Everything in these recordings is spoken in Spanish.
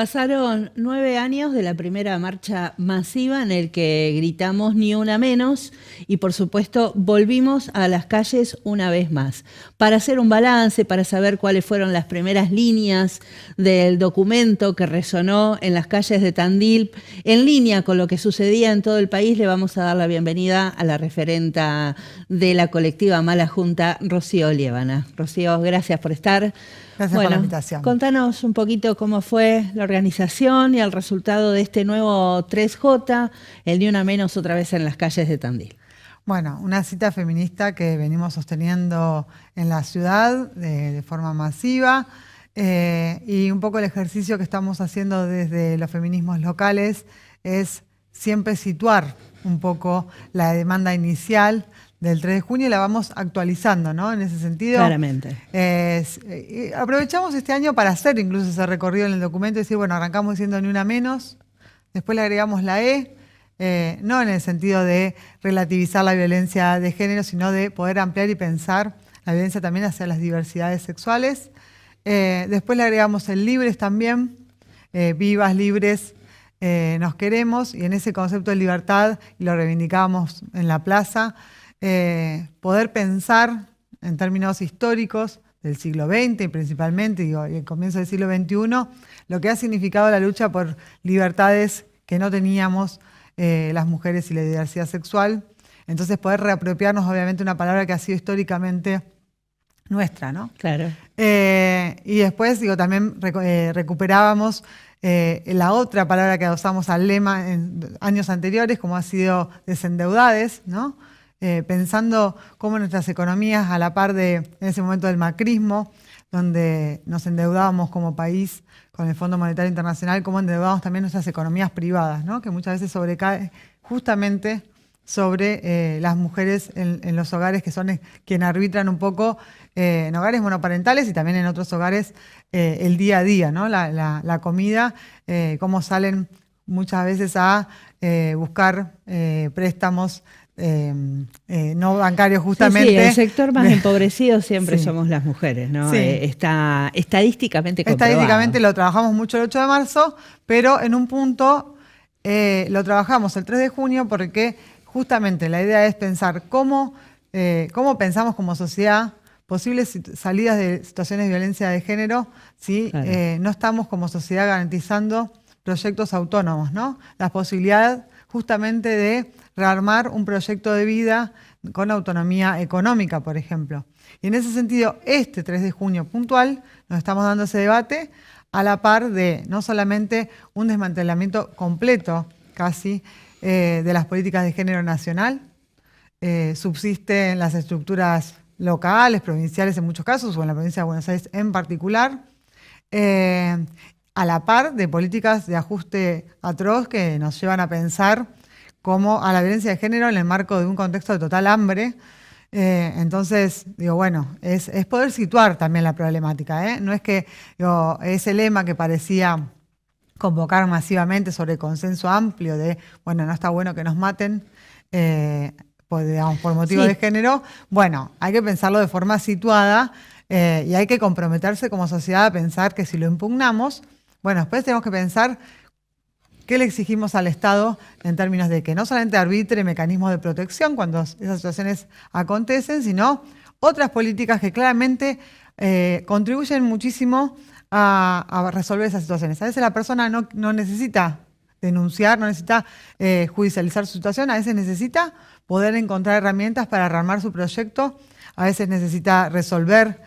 Pasaron 9 años de la primera marcha masiva en el que gritamos ni una menos y por supuesto volvimos a las calles una vez más para hacer un balance, para saber cuáles fueron las primeras líneas del documento que resonó en las calles de Tandil. En línea con lo que sucedía en todo el país, le vamos a dar la bienvenida a la referenta de la colectiva Mala Junta, Rocío Liébana. Rocío, gracias por estar. Gracias por la invitación. Contanos un poquito cómo fue la organización y el resultado de este nuevo 3J, el Ni Una Menos otra vez en las calles de Tandil. Bueno, una cita feminista que venimos sosteniendo en la ciudad de forma masiva y un poco el ejercicio que estamos haciendo desde los feminismos locales es siempre situar un poco la demanda inicial del 3 de junio y la vamos actualizando, ¿no? En ese sentido. Claramente. Aprovechamos este año para hacer incluso ese recorrido en el documento y decir, bueno, arrancamos diciendo ni una menos, después le agregamos la no en el sentido de relativizar la violencia de género, sino de poder ampliar y pensar la violencia también hacia las diversidades sexuales. Después le agregamos el libres también, vivas, libres, nos queremos, y en ese concepto de libertad, y lo reivindicábamos en la plaza, poder pensar en términos históricos del siglo XX y principalmente, y el comienzo del siglo XXI, lo que ha significado la lucha por libertades que no teníamos las mujeres y la diversidad sexual. Entonces poder reapropiarnos obviamente una palabra que ha sido históricamente nuestra, ¿no? Claro. Y después, también recuperábamos la otra palabra que usamos al lema en años anteriores, como ha sido desendeudades, ¿no? Pensando cómo nuestras economías, a la par en ese momento del macrismo, donde nos endeudábamos como país con el Fondo Monetario Internacional, cómo endeudábamos también nuestras economías privadas, ¿no? Que muchas veces sobrecae justamente sobre las mujeres en los hogares, que son quienes arbitran un poco en hogares monoparentales y también en otros hogares el día a día, ¿no? La comida, cómo salen muchas veces a buscar préstamos no bancarios justamente. Sí, el sector más empobrecido siempre Sí. somos las mujeres, ¿no? Sí. Está estadísticamente comprobado. Estadísticamente lo trabajamos mucho el 8 de marzo, pero en un punto lo trabajamos el 3 de junio porque justamente la idea es pensar cómo pensamos como sociedad posibles salidas de situaciones de violencia de género si Claro. No estamos como sociedad garantizando proyectos autónomos, ¿no? La posibilidad justamente de rearmar un proyecto de vida con autonomía económica, por ejemplo. Y en ese sentido, este 3 de junio puntual, nos estamos dando ese debate a la par de no solamente un desmantelamiento completo, casi, de las políticas de género nacional, subsisten las estructuras locales, provinciales en muchos casos, o en la provincia de Buenos Aires en particular, a la par de políticas de ajuste atroz que nos llevan a pensar como a la violencia de género en el marco de un contexto de total hambre. Entonces, es poder situar también la problemática, ¿eh? No es que ese lema que parecía convocar masivamente sobre consenso amplio de, no está bueno que nos maten, por motivo de género. Hay que pensarlo de forma situada y hay que comprometerse como sociedad a pensar que si lo impugnamos, después tenemos que pensar qué le exigimos al Estado en términos de que no solamente arbitre mecanismos de protección cuando esas situaciones acontecen, sino otras políticas que claramente contribuyen muchísimo a resolver esas situaciones. A veces la persona no necesita denunciar, no necesita judicializar su situación, a veces necesita poder encontrar herramientas para rearmar su proyecto, a veces necesita resolver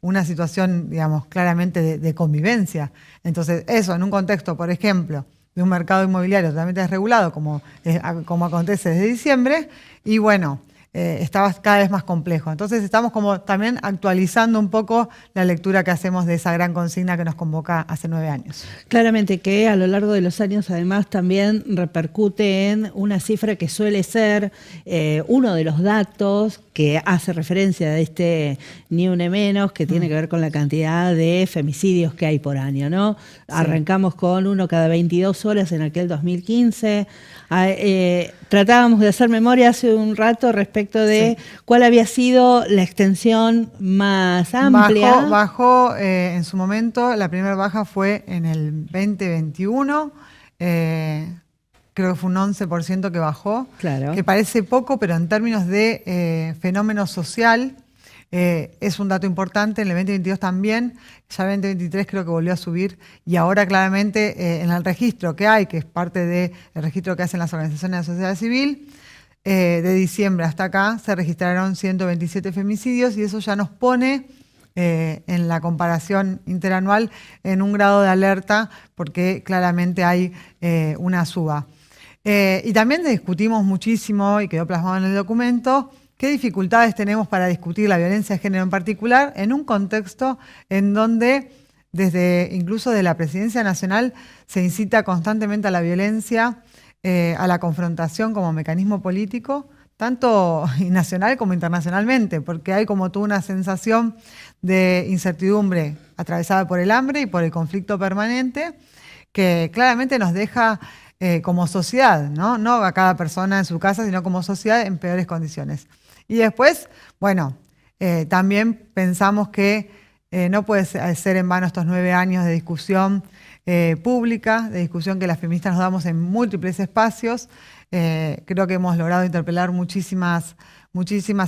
una situación, claramente de convivencia. Entonces, eso en un contexto, por ejemplo, de un mercado inmobiliario totalmente desregulado, como acontece desde diciembre, y estaba cada vez más complejo. Entonces estamos como también actualizando un poco la lectura que hacemos de esa gran consigna que nos convoca hace 9 años. Claramente que a lo largo de los años además también repercute en una cifra que suele ser uno de los datos que hace referencia a este Ni Una Menos, que tiene que ver con la cantidad de femicidios que hay por año, ¿no? Sí. Arrancamos con uno cada 22 horas en aquel 2015. Tratábamos de hacer memoria hace un rato respecto respecto de cuál había sido la extensión más amplia. Bajó en su momento, la primera baja fue en el 2021, creo que fue un 11% que bajó, Claro. que parece poco, pero en términos de fenómeno social es un dato importante. En el 2022 también, ya el 2023 creo que volvió a subir, y ahora claramente en el registro que hay, que es parte del registro que hacen las organizaciones de la sociedad civil, de diciembre hasta acá se registraron 127 femicidios, y eso ya nos pone en la comparación interanual en un grado de alerta, porque claramente hay una suba. Y también discutimos muchísimo, y quedó plasmado en el documento, qué dificultades tenemos para discutir la violencia de género en particular en un contexto en donde desde incluso de la Presidencia Nacional se incita constantemente a la violencia, a la confrontación como mecanismo político, tanto nacional como internacionalmente, porque hay como toda una sensación de incertidumbre atravesada por el hambre y por el conflicto permanente, que claramente nos deja como sociedad, ¿no? No a cada persona en su casa, sino como sociedad en peores condiciones. Y después, bueno, también pensamos que no puede ser en vano estos 9 años de discusión pública, de discusión que las feministas nos damos en múltiples espacios. Creo que hemos logrado interpelar muchísimas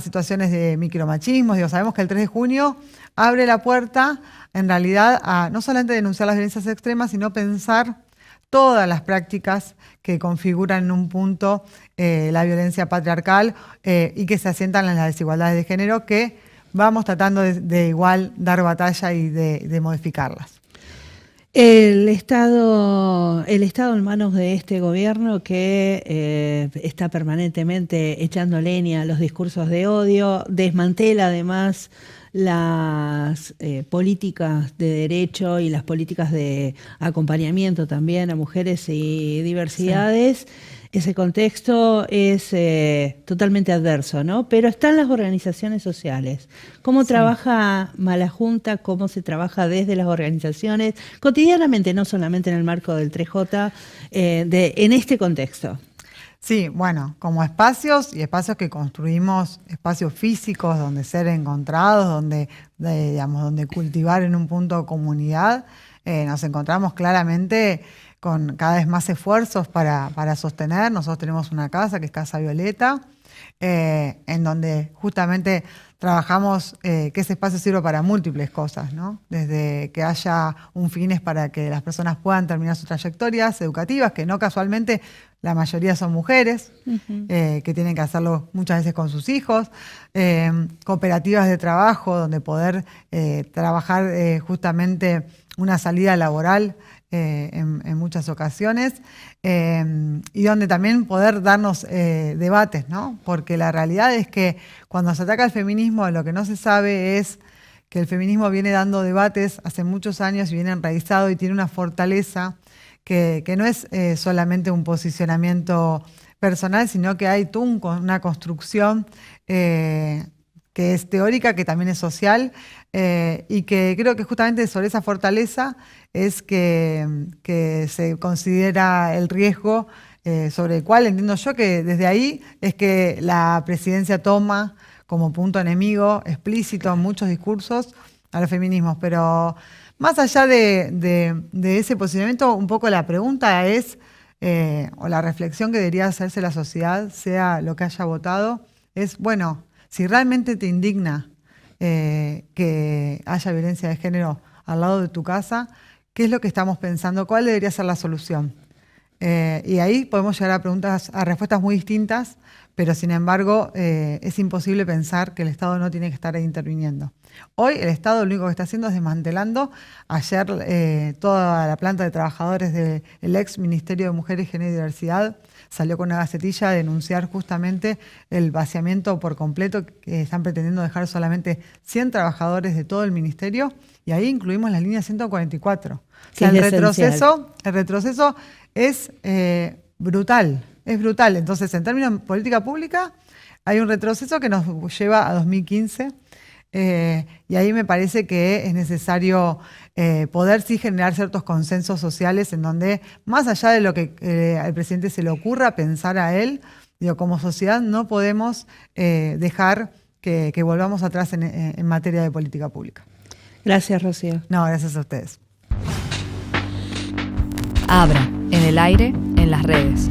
situaciones de micromachismo. Digo, sabemos que el 3 de junio abre la puerta, en realidad, a no solamente denunciar las violencias extremas, sino pensar todas las prácticas que configuran en un punto la violencia patriarcal y que se asientan en las desigualdades de género, que vamos tratando de igual dar batalla y de modificarlas. El Estado en manos de este gobierno que está permanentemente echando leña a los discursos de odio, desmantela además las políticas de derecho y las políticas de acompañamiento también a mujeres y diversidades. Sí. Ese contexto es totalmente adverso, ¿no? Pero están las organizaciones sociales. ¿Cómo trabaja Malajunta? ¿Cómo se trabaja desde las organizaciones cotidianamente, no solamente en el marco del 3J, en este contexto? Sí, bueno, como espacios que construimos, espacios físicos donde ser encontrados, donde cultivar en un punto comunidad, nos encontramos claramente con cada vez más esfuerzos para sostener. Nosotros tenemos una casa que es Casa Violeta, en donde justamente trabajamos que ese espacio sirva para múltiples cosas, ¿no? Desde que haya un fines para que las personas puedan terminar sus trayectorias educativas, que no casualmente la mayoría son mujeres, que tienen que hacerlo muchas veces con sus hijos, cooperativas de trabajo donde poder trabajar justamente una salida laboral en muchas ocasiones, y donde también poder darnos debates, ¿no? Porque la realidad es que cuando se ataca el feminismo, lo que no se sabe es que el feminismo viene dando debates hace muchos años y viene enraizado y tiene una fortaleza que no es solamente un posicionamiento personal, sino que hay toda una construcción que es teórica, que también es social, y que creo que justamente sobre esa fortaleza es que se considera el riesgo sobre el cual entiendo yo que desde ahí es que la presidencia toma como punto enemigo explícito en muchos discursos a los feminismos. Pero más allá de ese posicionamiento, un poco la pregunta es, o la reflexión que debería hacerse la sociedad, sea lo que haya votado, es, bueno, si realmente te indigna que haya violencia de género al lado de tu casa, ¿qué es lo que estamos pensando? ¿Cuál debería ser la solución? Y ahí podemos llegar a respuestas muy distintas, pero sin embargo es imposible pensar que el Estado no tiene que estar ahí interviniendo. Hoy el Estado lo único que está haciendo es desmantelando. Ayer toda la planta de trabajadores del ex Ministerio de Mujeres, Género y Diversidad salió con una gacetilla a denunciar justamente el vaciamiento por completo, que están pretendiendo dejar solamente 100 trabajadores de todo el ministerio, y ahí incluimos la línea 144. O sea, el retroceso es brutal, es brutal. Entonces, en términos de política pública, hay un retroceso que nos lleva a 2015, y ahí me parece que es necesario poder sí generar ciertos consensos sociales en donde, más allá de lo que al presidente se le ocurra pensar a él, Digo, como sociedad no podemos dejar que volvamos atrás en materia de política pública. Gracias, Rocío. No, gracias a ustedes. Abra, en el aire, en las redes.